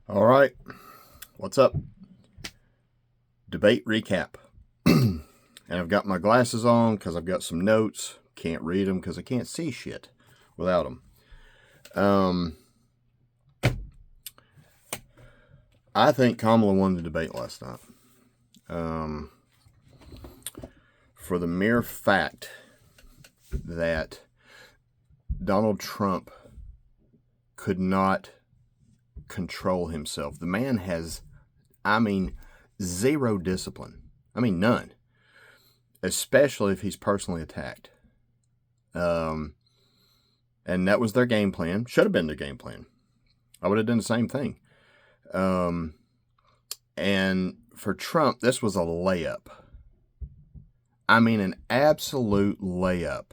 All right, what's up? Debate recap. And I've got my glasses on because I've got some notes. Can't read them because I can't see shit without them. I think Kamala won the debate last night. For the mere fact that Donald Trump could not control himself. The man has, zero discipline. None. Especially if he's personally attacked. And that was their game plan. Should have been their game plan. I would have done the same thing. And for Trump, this was a layup. An absolute layup.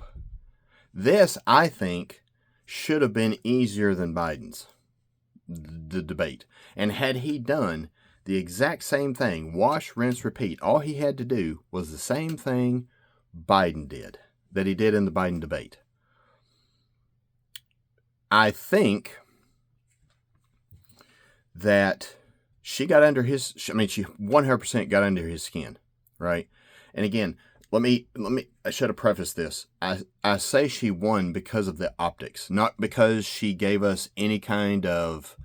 This, I think, should have been easier than Biden's, the debate. And had he done the exact same thing, wash, rinse, repeat, all he had to do was the same thing Biden did, that he did in the Biden debate. I think that she got under his, she 100% got under his skin, right? And again, I should have prefaced this. I say she won because of the optics, not because she gave us any kind of,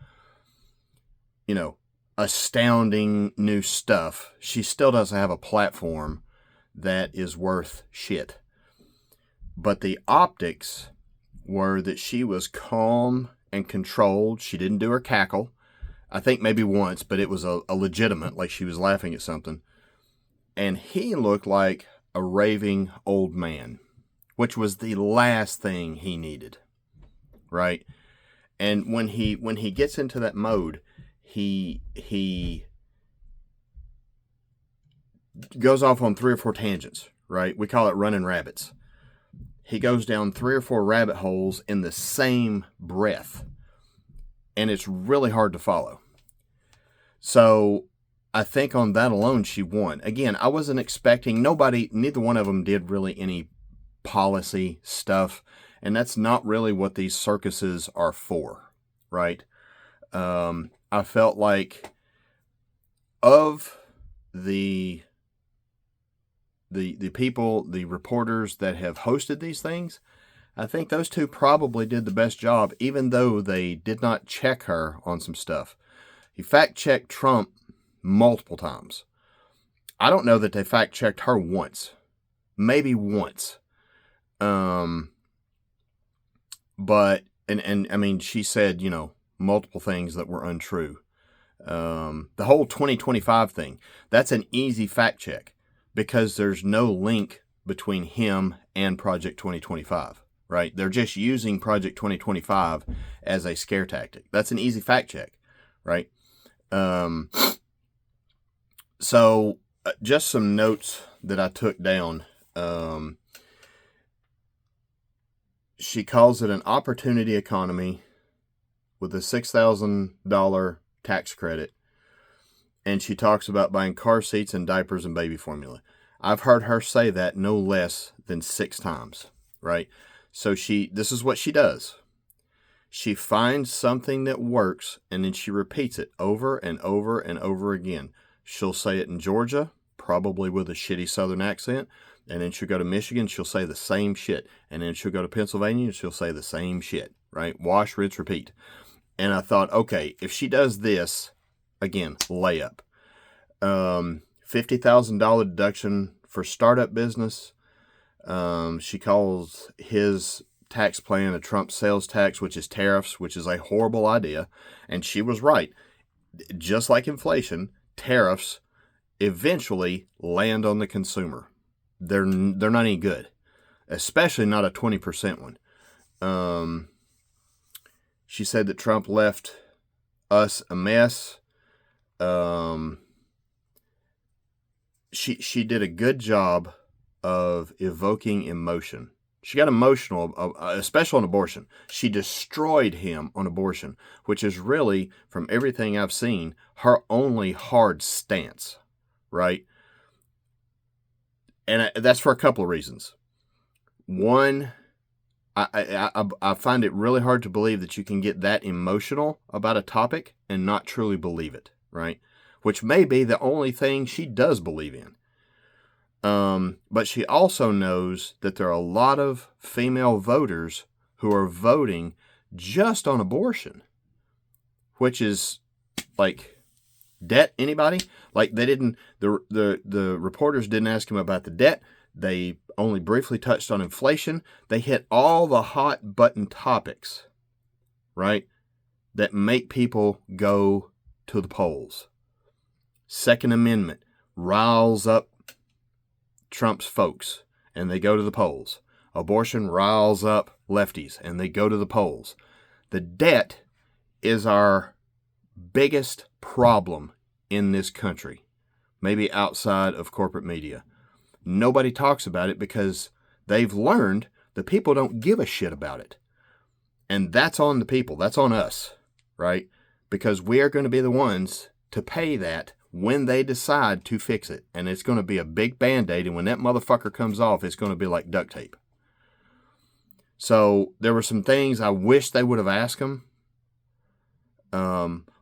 astounding new stuff. She still doesn't have a platform that is worth shit. But the optics were that she was calm and controlled. She didn't do her cackle. I think maybe once, but it was a legitimate, like she was laughing at something. And he looked like a raving old man, which was the last thing he needed, right? And when he gets into that mode, he goes off on 3 or 4 tangents, right? We call it running rabbits. He goes down 3 or 4 rabbit holes in the same breath, and it's really hard to follow. So I think on that alone, she won. Again, I wasn't expecting, neither one of them did really any policy stuff, and that's not really what these circuses are for, right? I felt like of the people, the reporters that have hosted these things, I think those two probably did the best job, even though they did not check her on some stuff. He fact-checked Trump multiple times. I don't know that they fact-checked her once. Maybe once. But, she said, multiple things that were untrue. The whole 2025 thing, that's an easy fact-check because there's no link between him and Project 2025, right? They're just using Project 2025 as a scare tactic. That's an easy fact-check, right? So just some notes that I took down. She calls it an opportunity economy with a $6,000 tax credit. And she talks about buying car seats and diapers and baby formula. I've heard her say that no less than 6 times, right? So this is what she does. She finds something that works, and then she repeats it over and over and over again. She'll say it in Georgia, probably with a shitty Southern accent, and then she'll go to Michigan, she'll say the same shit. And then she'll go to Pennsylvania, and she'll say the same shit, right? Wash, rinse, repeat. And I thought, okay, if she does this, again, layup. $50,000 deduction for startup business. She calls his tax plan a Trump sales tax, which is tariffs, which is a horrible idea. And she was right. Just like inflation, tariffs eventually land on the consumer. They're not any good, especially not a 20% one. She said that Trump left us a mess. She did a good job of evoking emotion. She got emotional, especially on abortion. She destroyed him on abortion, which is really, from everything I've seen, her only hard stance, right? And that's for a couple of reasons. One, I find it really hard to believe that you can get that emotional about a topic and not truly believe it, right? Which may be the only thing she does believe in. But she also knows that there are a lot of female voters who are voting just on abortion, which is like debt. Anybody? Like they didn't, the reporters didn't ask him about the debt. They only briefly touched on inflation. They hit all the hot button topics, right, that make people go to the polls. Second Amendment riles up Trump's folks, and they go to the polls. Abortion riles up lefties, and they go to the polls. The debt is our biggest problem in this country, maybe outside of corporate media. Nobody talks about it because they've learned the people don't give a shit about it. And that's on the people. That's on us, right? Because we are going to be the ones to pay that when they decide to fix it. And it's going to be a big Band-Aid. And when that motherfucker comes off, it's going to be like duct tape. So there were some things I wish they would have asked him.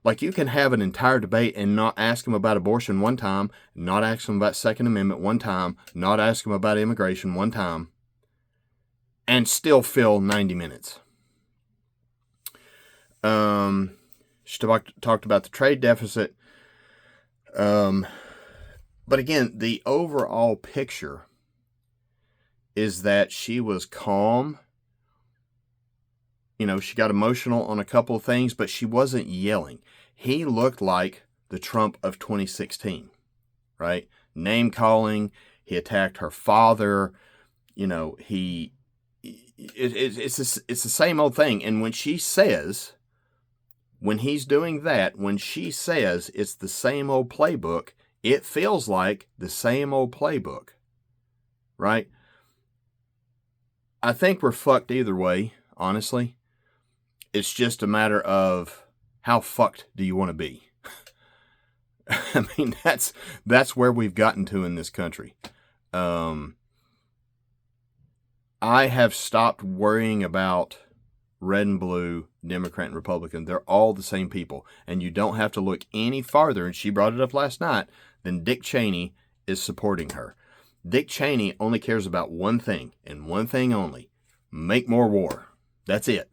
Like you can have an entire debate and not ask him about abortion one time, not ask him about Second Amendment one time, not ask him about immigration one time, and still fill 90 minutes. She talked about the trade deficit. But again, the overall picture is that she was calm. You know, she got emotional on a couple of things, but she wasn't yelling. He looked like the Trump of 2016, right? Name calling. He attacked her father. You know, it's the same old thing. And when she says, when he's doing that, when she says it's the same old playbook, it feels like the same old playbook, right? I think we're fucked either way, honestly. It's just a matter of how fucked do you want to be? I mean, that's where we've gotten to in this country. I have stopped worrying about red and blue, Democrat and Republican. They're all the same people. And you don't have to look any farther, and she brought it up last night, than Dick Cheney is supporting her. Dick Cheney only cares about one thing, and one thing only. Make more war. That's it.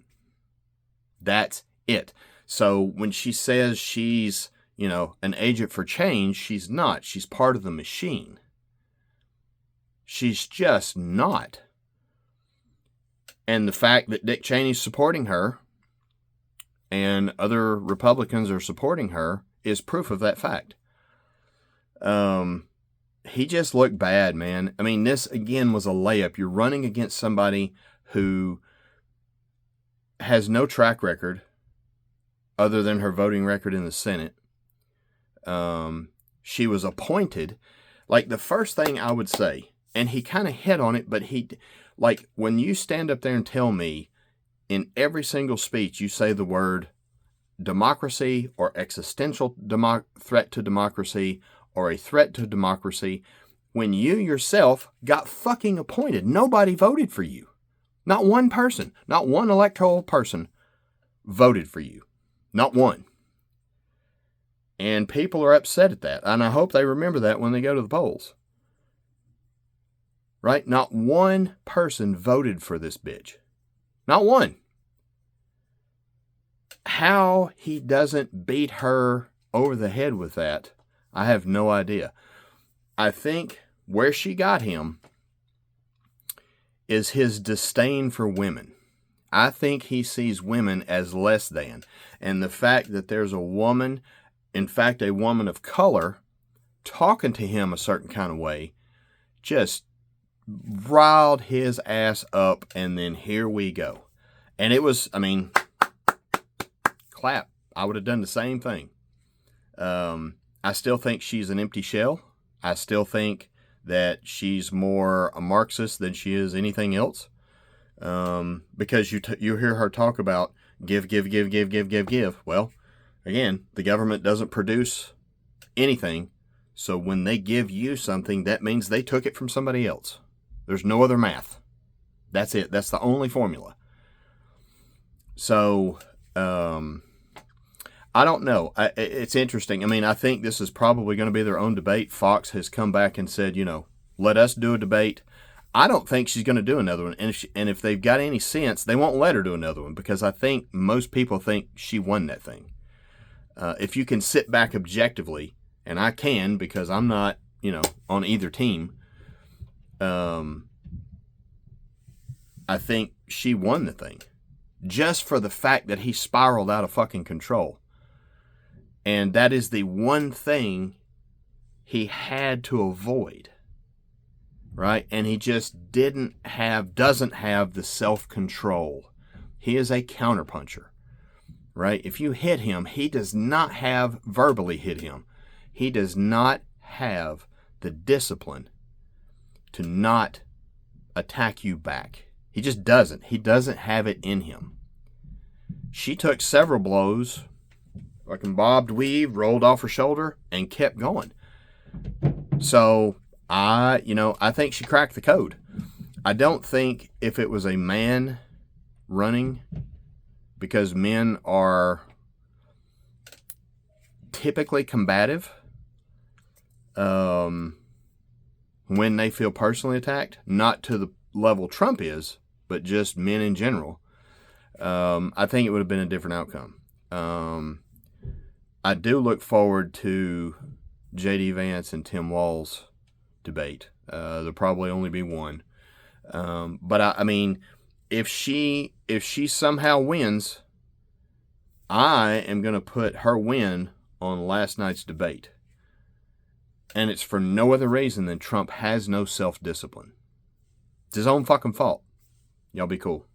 That's it. So when she says she's, you know, an agent for change, she's not. She's part of the machine. She's just not. And the fact that Dick Cheney's supporting her and other Republicans are supporting her is proof of that fact. He just looked bad, man. I mean, this, again, was a layup. You're running against somebody who has no track record other than her voting record in the Senate. She was appointed. Like, the first thing I would say, and he kind of hit on it, but like, when you stand up there and tell me in every single speech you say the word democracy or existential threat to democracy or a threat to democracy, when you yourself got fucking appointed, nobody voted for you. Not one person, not one electoral person voted for you. Not one. And people are upset at that. And I hope they remember that when they go to the polls. Right? Not one person voted for this bitch. Not one. How he doesn't beat her over the head with that, I have no idea. I think where she got him is his disdain for women. I think he sees women as less than. And the fact that there's a woman, in fact, a woman of color, talking to him a certain kind of way, just riled his ass up, and then here we go. And it was, I mean, clap. I would have done the same thing. I still think she's an empty shell. I still think that she's more a Marxist than she is anything else. Because you hear her talk about give. Well, again, the government doesn't produce anything. So when they give you something, that means they took it from somebody else. There's no other math. That's it. That's the only formula. So, I don't know. It's interesting. I mean, I think this is probably going to be their own debate. Fox has come back and said, let us do a debate. I don't think she's going to do another one. And if they've got any sense, they won't let her do another one, because I think most people think she won that thing. If you can sit back objectively, and I can because I'm not, on either team, I think she won the thing. Just for the fact that he spiraled out of fucking control. And that is the one thing he had to avoid. Right? And he just doesn't have the self-control. He is a counterpuncher. Right? If you hit him, he does not have verbally hit him. He does not have the discipline to not attack you back. He just doesn't. He doesn't have it in him. She took several blows, fucking bobbed, weaved, rolled off her shoulder, and kept going. So, I think she cracked the code. I don't think if it was a man running, because men are typically combative when they feel personally attacked, not to the level Trump is, but just men in general. I think it would have been a different outcome. I do look forward to J.D. Vance and Tim Walz debate. There'll probably only be one. But I mean, if she somehow wins, I am going to put her win on last night's debate. And it's for no other reason than Trump has no self-discipline. It's his own fucking fault. Y'all be cool.